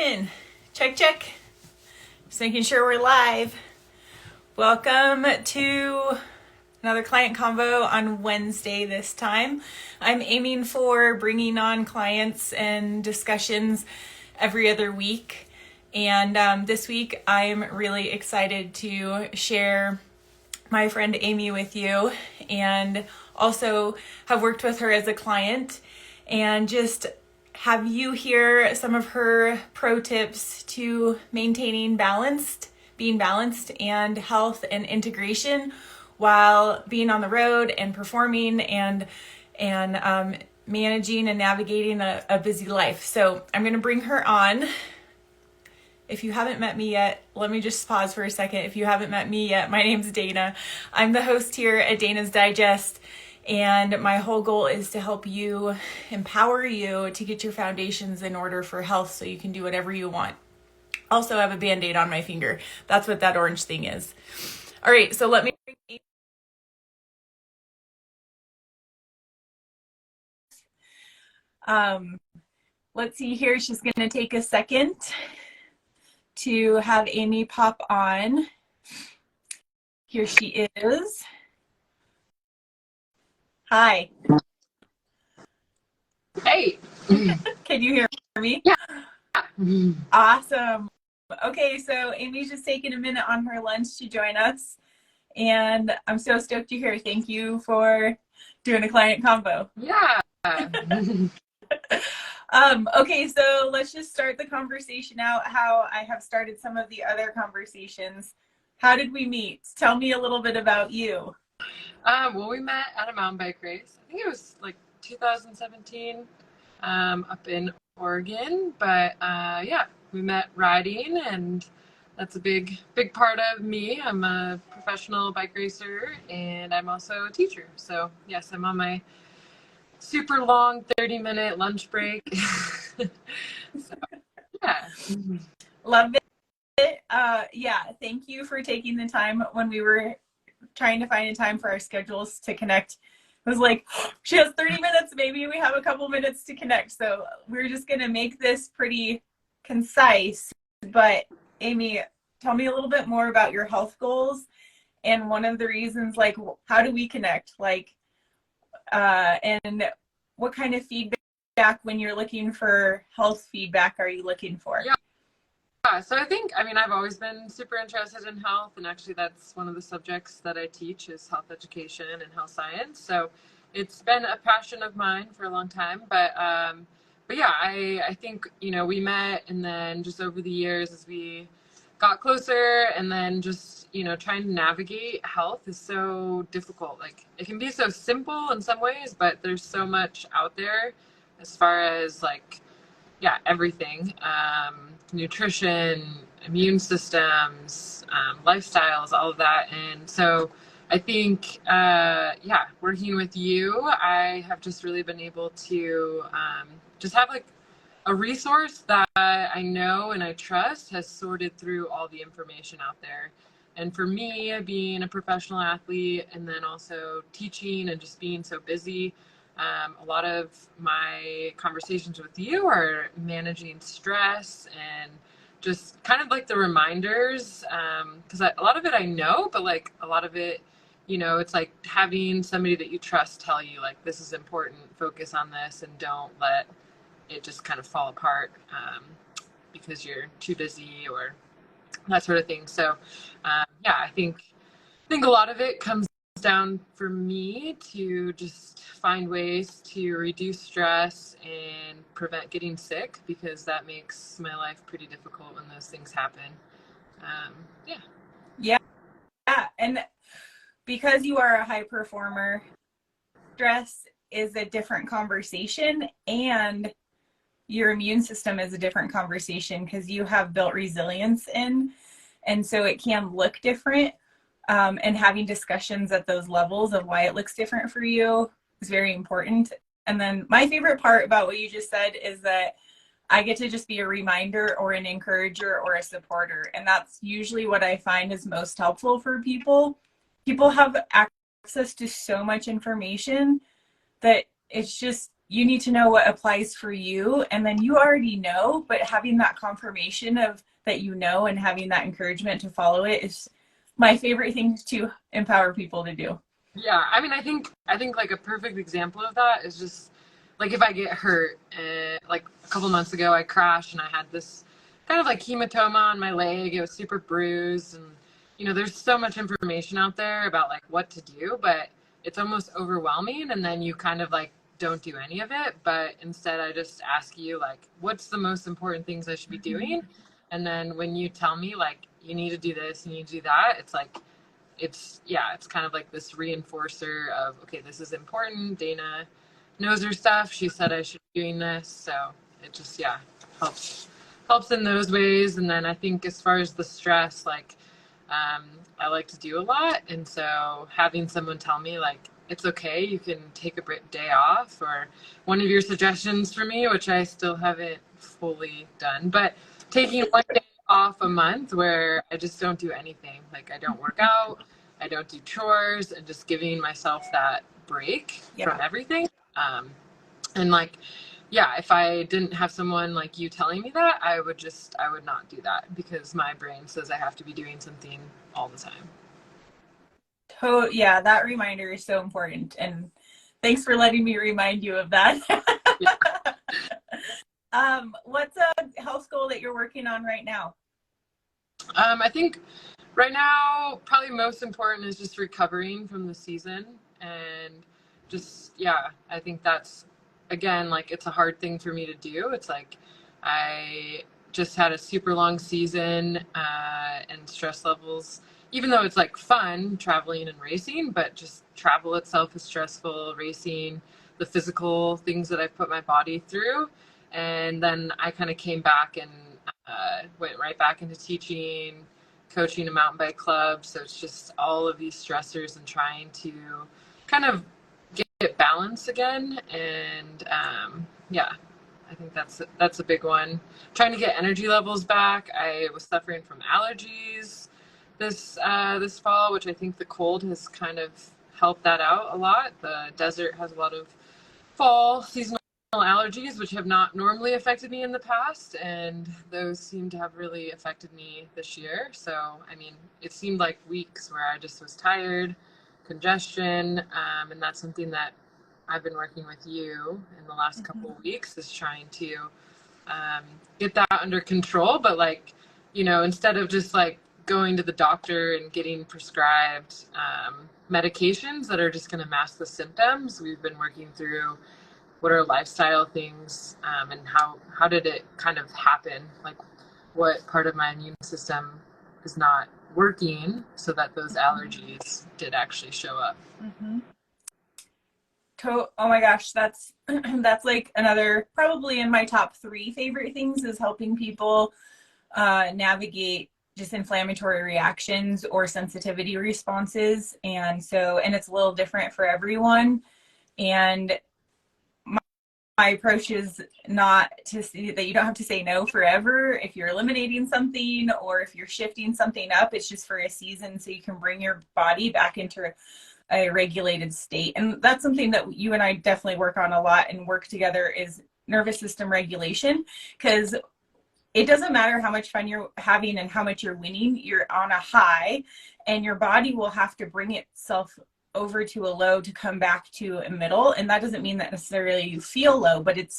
Morning. Check, check. Just making sure we're live. Welcome to another client convo on Wednesday this time. I'm aiming for bringing on clients and discussions every other week. And this week I'm really excited to share my friend Amy with you, and also have worked with her as a client, and just have you hear some of her pro tips to maintaining being balanced and health and integration while being on the road and performing and managing and navigating a busy life. So I'm going to bring her on. If you haven't met me yet, let me just pause for a second. If you haven't met me yet, my name's Dana. I'm the host here at Dana's Digest, and my whole goal is to help you, empower you to get your foundations in order for health so you can do whatever you want. Also, I have a Band-Aid on my finger. That's what that orange thing is. All right, so let me bring let's see here. She's going to take a second to have Amy pop on. Here she is. Hi. Hey. Can you hear me? Yeah. Awesome. Okay, so Amy's just taking a minute on her lunch to join us, and I'm so stoked you're here. Thank you for doing a client combo. Yeah. Okay, so let's just start the conversation out how I have started some of the other conversations. How did we meet? Tell me a little bit about you. Well, we met at a mountain bike race. I think it was like 2017 up in Oregon. But yeah, we met riding, and that's a big part of me. I'm a professional bike racer, and I'm also a teacher. So yes, I'm on my super long 30-minute lunch break. So, yeah. Love it. Yeah, thank you for taking the time when we were trying to find a time for our schedules to connect. I was like, she has 30 minutes, maybe we have a couple minutes to connect. So we're just going to make this pretty concise. But Amy, tell me a little bit more about your health goals. And one of the reasons, like, how do we connect? Like, and what kind of feedback when you're looking for health feedback are you looking for? Yeah, so I've always been super interested in health, and actually that's one of the subjects that I teach is health education and health science. So it's been a passion of mine for a long time. But yeah, I think, we met, and then just over the years as we got closer, and then just, trying to navigate health is so difficult. Like, it can be so simple in some ways, but there's so much out there as far as everything, nutrition, immune systems, lifestyles, all of that. And so I think, working with you, I have just really been able to just have like a resource that I know and I trust has sorted through all the information out there. And for me, being a professional athlete and then also teaching and just being so busy, a lot of my conversations with you are managing stress and just kind of like the reminders, because a lot of it I know, but like a lot of it, it's like having somebody that you trust tell you like, this is important, focus on this, and don't let it just kind of fall apart because you're too busy or that sort of thing. So I think a lot of it comes down for me to just find ways to reduce stress and prevent getting sick, because that makes my life pretty difficult when those things happen. Yeah. And because you are a high performer, stress is a different conversation, and your immune system is a different conversation because you have built resilience in, and so it can look different. And having discussions at those levels of why it looks different for you is very important. And then my favorite part about what you just said is that I get to just be a reminder or an encourager or a supporter. And that's usually what I find is most helpful for people. People have access to so much information that it's just, you need to know what applies for you, and then you already know, but having that confirmation of that, you know, and having that encouragement to follow it is my favorite thing to empower people to do. Yeah, I mean, I think like a perfect example of that is just like if I get hurt, like a couple months ago, I crashed and I had this kind of like hematoma on my leg. It was super bruised, and you know, there's so much information out there about like what to do, but it's almost overwhelming, and then you kind of like don't do any of it. But instead, I just ask you like, what's the most important things I should be doing? And then when you tell me like you need to do this, you need to do that, it's like it's kind of like this reinforcer of, okay, this is important. Dana knows her stuff. She said I should be doing this. So it just, helps in those ways. And then I think as far as the stress, like, I like to do a lot. And so having someone tell me like, it's okay, you can take a day off, or one of your suggestions for me, which I still haven't fully done, but taking one day off a month where I just don't do anything. Like I don't work out, I don't do chores, and just giving myself that break from everything. And like, yeah, if I didn't have someone like you telling me that, I would not do that, because my brain says I have to be doing something all the time. Yeah, that reminder is so important. And thanks for letting me remind you of that. What's a health goal that you're working on right now? I think right now, probably most important is just recovering from the season, and just, I think that's, again, like it's a hard thing for me to do. It's like I just had a super long season, and stress levels, even though it's like fun traveling and racing, but just travel itself is stressful, racing, the physical things that I've put my body through. And then I kind of came back and went right back into teaching, coaching a mountain bike club. So it's just all of these stressors and trying to kind of get balance again. And I think that's a big one. Trying to get energy levels back. I was suffering from allergies this fall, which I think the cold has kind of helped that out a lot. The desert has a lot of fall seasonal allergies, which have not normally affected me in the past, and those seem to have really affected me this year. So, I mean, it seemed like weeks where I just was tired, congestion, and that's something that I've been working with you in the last couple of weeks, is trying to get that under control. But like, you know, instead of just like going to the doctor and getting prescribed medications that are just going to mask the symptoms, we've been working through what are lifestyle things, and how did it kind of happen? Like, what part of my immune system is not working so that those allergies did actually show up? Oh my gosh, that's that's like another, probably in my top 3 favorite things, is helping people navigate just inflammatory reactions or sensitivity responses. And it's a little different for everyone. And my approach is not to see that you don't have to say no forever if you're eliminating something or if you're shifting something up. It's just for a season, so you can bring your body back into a regulated state. And that's something that you and I definitely work on a lot and work together, is nervous system regulation. Because it doesn't matter how much fun you're having and how much you're winning, you're on a high, and your body will have to bring itself over to a low to come back to a middle. And that doesn't mean that necessarily you feel low, but it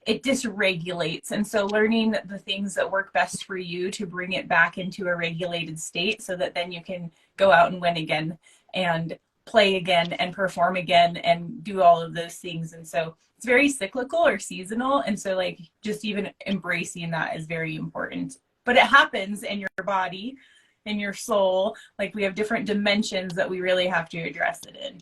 dysregulates. And so learning the things that work best for you to bring it back into a regulated state, so that then you can go out and win again and play again and perform again and do all of those things. And so it's very cyclical or seasonal. And so like just even embracing that is very important. But it happens in your body, in your soul. Like, we have different dimensions that we really have to address it in.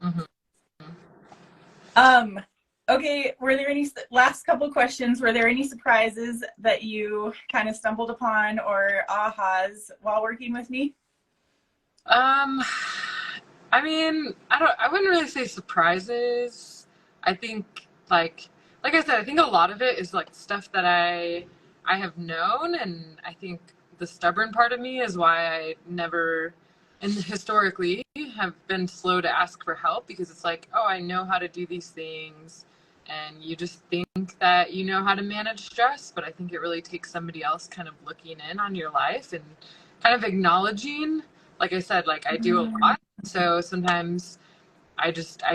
Okay, were there any last couple questions? Were there any surprises that you kind of stumbled upon, or ahas while working with me? I mean, I wouldn't really say surprises. I think like I said, I think a lot of it is like stuff that I have known, and I think the stubborn part of me is why I never, and historically, have been slow to ask for help, because it's like, oh, I know how to do these things, and you just think that you know how to manage stress, but I think it really takes somebody else kind of looking in on your life and kind of acknowledging, like I said, like I do a lot. So sometimes I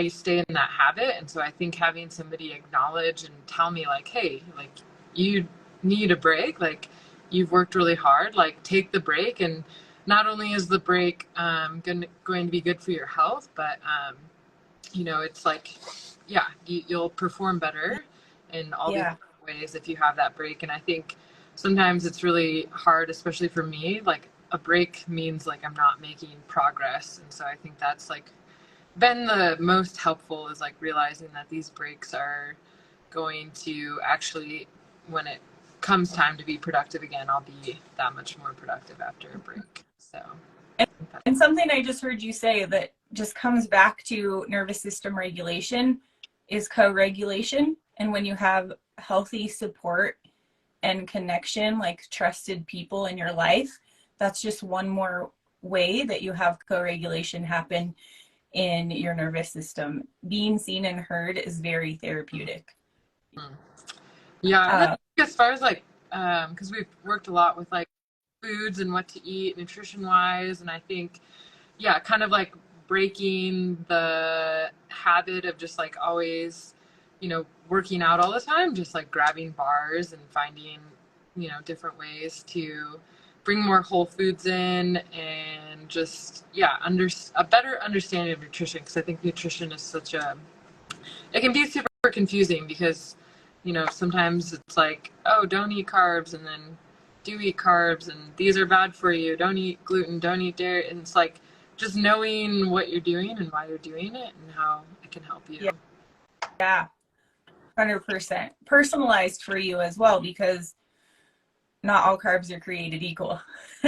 stay in that habit. And so I think having somebody acknowledge and tell me like, hey, like you need a break, like you've worked really hard, like take the break. And not only is the break going to be good for your health, but it's like, yeah, you'll perform better in all these ways if you have that break. And I think sometimes it's really hard, especially for me, like a break means like I'm not making progress. And so I think that's like been the most helpful, is like realizing that these breaks are going to actually, when it comes time to be productive again, I'll be that much more productive after a break. So and something I just heard you say that just comes back to nervous system regulation is co-regulation. And when you have healthy support and connection, like trusted people in your life, that's just one more way that you have co-regulation happen in your nervous system. Being seen and heard is very therapeutic. Yeah, as far as like, because we've worked a lot with like foods and what to eat nutrition wise, and I think, yeah, kind of like breaking the habit of just like always, working out all the time, just like grabbing bars and finding, different ways to bring more whole foods in, and just, yeah, a better understanding of nutrition. Because I think nutrition is it can be super confusing because, sometimes it's like, oh, don't eat carbs, and then do eat carbs, and these are bad for you. Don't eat gluten, don't eat dairy. And it's like just knowing what you're doing and why you're doing it and how it can help you. Yeah, 100%. Personalized for you as well, because not all carbs are created equal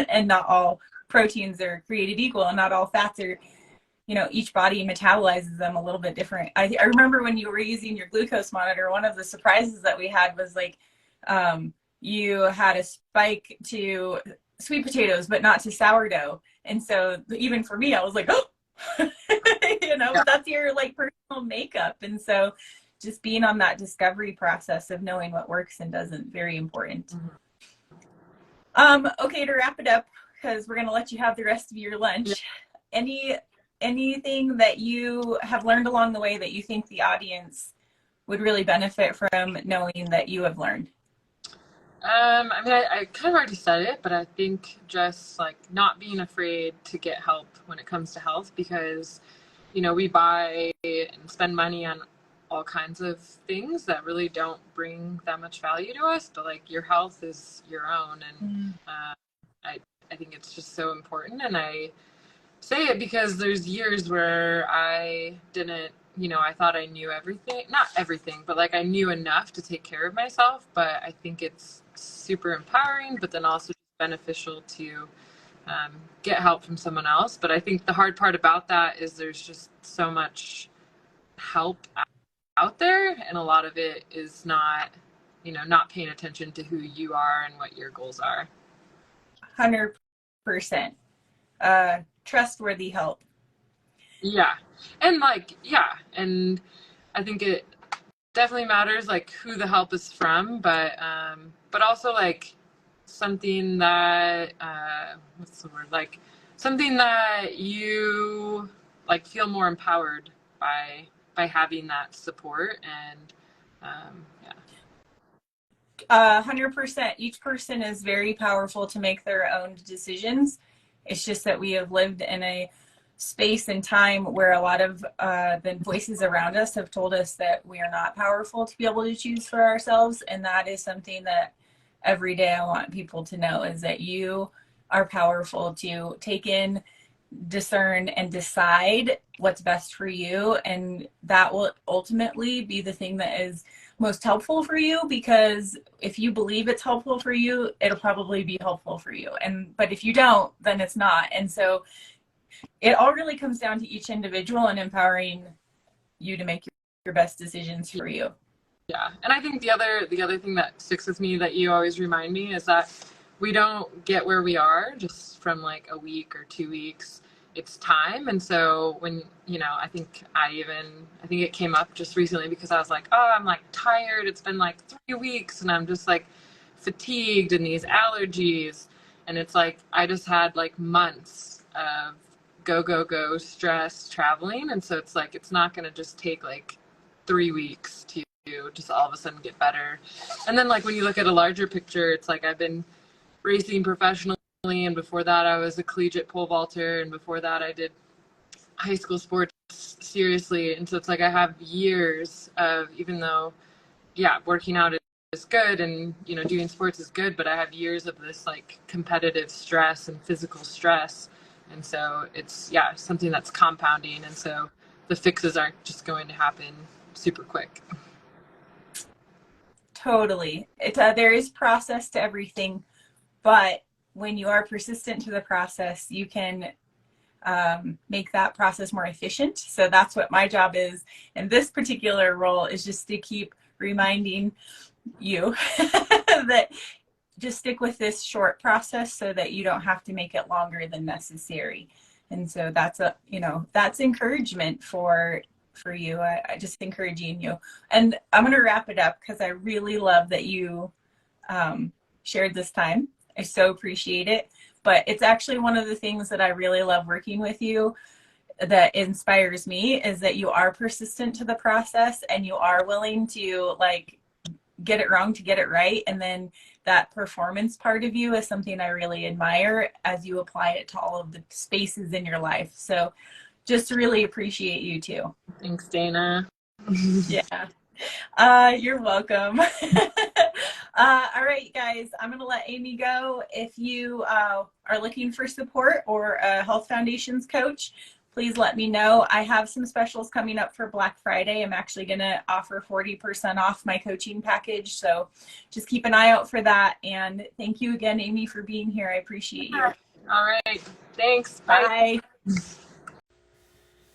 and not all proteins are created equal, and not all fats are, each body metabolizes them a little bit different. I remember when you were using your glucose monitor, one of the surprises that we had was like, you had a spike to sweet potatoes, but not to sourdough. And so even for me, I was like, oh, that's your like personal makeup. And so just being on that discovery process of knowing what works and doesn't, very important. Okay, to wrap it up, because we're going to let you have the rest of your lunch. Anything that you have learned along the way that you think the audience would really benefit from knowing that you have learned? I kind of already said it, but I think just like not being afraid to get help when it comes to health, because, we buy and spend money on all kinds of things that really don't bring that much value to us, but like your health is your own. And I think it's just so important. And I say it because there's years where I didn't, I thought I knew everything, not everything, but like I knew enough to take care of myself. But I think it's super empowering, but then also beneficial to get help from someone else. But I think the hard part about that is there's just so much help out there, and a lot of it is not paying attention to who you are and what your goals are. 100%. Trustworthy help. Yeah. And and I think it definitely matters like who the help is from, but also like something that what's the word, like something that you like feel more empowered by having that support. And 100%. Each person is very powerful to make their own decisions. It's just that we have lived in a space and time where a lot of the voices around us have told us that we are not powerful to be able to choose for ourselves. And that is something that every day I want people to know, is that you are powerful to take in, discern, and decide what's best for you. And that will ultimately be the thing that is most helpful for you, because if you believe it's helpful for you, it'll probably be helpful for you. But if you don't, then it's not. And so it all really comes down to each individual and empowering you to make your best decisions for you. Yeah. And I think the other thing that sticks with me that you always remind me is that we don't get where we are just from like a week or 2 weeks. it's time. And so when, you know, I think it came up just recently because I was like, oh, I'm like tired. It's been like 3 weeks and I'm just like fatigued and these allergies. And it's like, I just had like months of go stress traveling. And so it's like, it's not going to just take like 3 weeks to just all of a sudden get better. And then like when you look at a larger picture, it's like I've been racing professionally, and before that I was a collegiate pole vaulter, and before that I did high school sports seriously. And so it's like I have years of, even though working out is good and, you know, doing sports is good, but I have years of this like competitive stress and physical stress. And so it's something that's compounding, and so the fixes aren't just going to happen super quick. Totally. There is process to everything, but when you are persistent to the process, you can make that process more efficient. So that's what my job is in this particular role, is just to keep reminding you that just stick with this short process so that you don't have to make it longer than necessary. And so that's that's encouragement for you. I just encouraging you. And I'm going to wrap it up because I really love that you shared this time. I so appreciate it. But it's actually one of the things that I really love working with you that inspires me, is that you are persistent to the process and you are willing to like get it wrong to get it right. And then that performance part of you is something I really admire as you apply it to all of the spaces in your life. So just really appreciate you too. Thanks, Dana. Yeah. You're welcome. All right, guys, I'm going to let Amy go. If you are looking for support or a Health Foundations coach, please let me know. I have some specials coming up for Black Friday. I'm actually going to offer 40% off my coaching package. So just keep an eye out for that. And thank you again, Amy, for being here. I appreciate you. All right. Thanks. Bye.